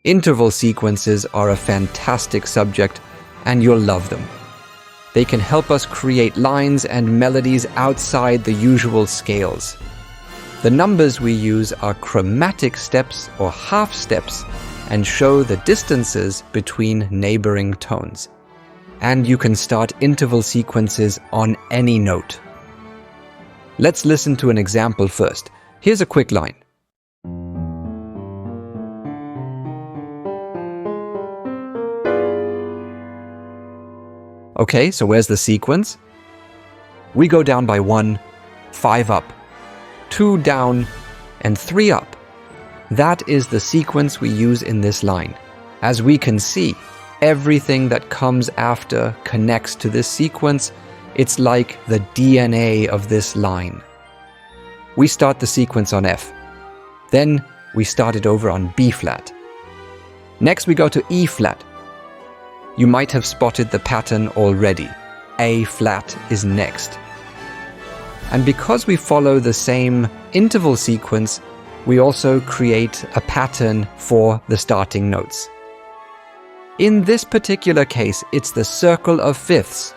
Interval sequences are a fantastic subject, and you'll love them. They can help us create lines and melodies outside the usual scales. The numbers we use are chromatic steps or half steps and show the distances between neighboring tones. And you can start interval sequences on any note. Let's listen to an example first. Here's a quick line. Okay, so where's the sequence? We go down by 1, 5 up, 2 down, and 3 up. That is the sequence we use in this line. As we can see, everything that comes after connects to this sequence. It's like the DNA of this line. We start the sequence on F. Then we start it over on B flat. Next we go to E flat. You might have spotted the pattern already. A flat is next. And because we follow the same interval sequence, we also create a pattern for the starting notes. In this particular case, it's the circle of fifths.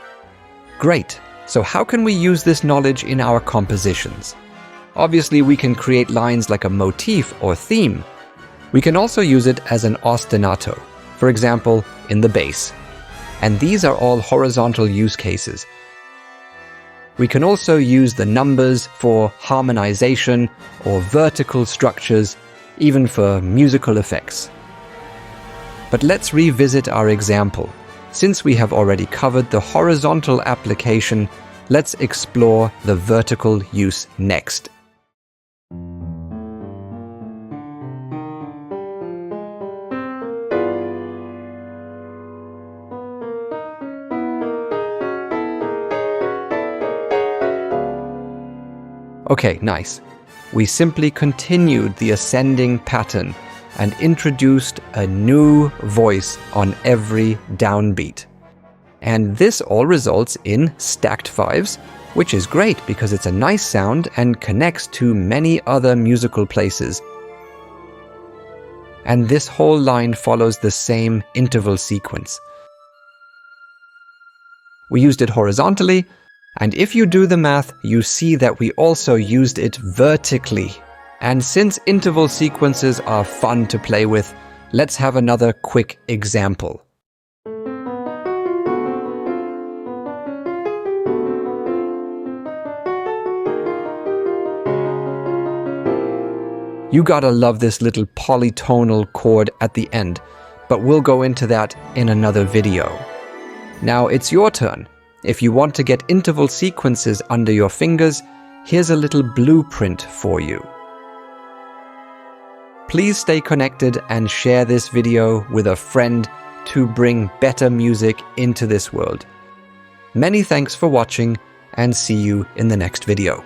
Great. So how can we use this knowledge in our compositions? Obviously, we can create lines like a motif or theme. We can also use it as an ostinato, for example, in the bass. And these are all horizontal use cases. We can also use the numbers for harmonization or vertical structures, even for musical effects. But let's revisit our example. Since we have already covered the horizontal application, let's explore the vertical use next. Okay, nice. We simply continued the ascending pattern and introduced a new voice on every downbeat. And this all results in stacked fives, which is great because it's a nice sound and connects to many other musical places. And this whole line follows the same interval sequence. We used it horizontally, and if you do the math, you see that we also used it vertically. And since interval sequences are fun to play with, let's have another quick example. You gotta love this little polytonal chord at the end, but we'll go into that in another video. Now it's your turn. If you want to get interval sequences under your fingers, here's a little blueprint for you. Please stay connected and share this video with a friend to bring better music into this world. Many thanks for watching, and see you in the next video.